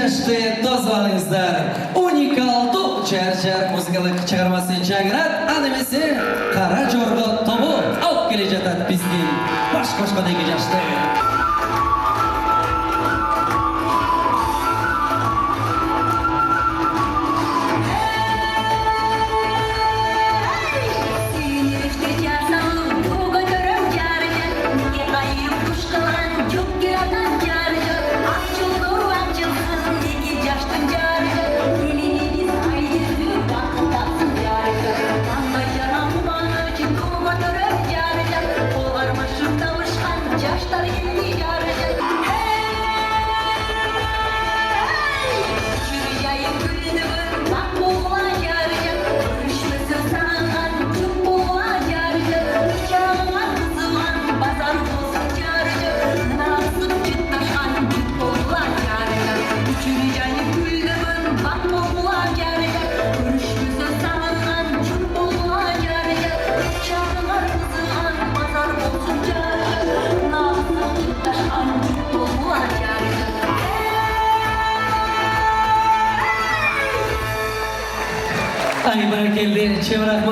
yaşta dozvalingizlar. Unikal top charchar muzikalik chiqarmasi chagrat animesi Qara Jorga to'bu olib kelajatat bizning boshqa-boshqadagi yaşta. Ay, barakalla, chem rahmat.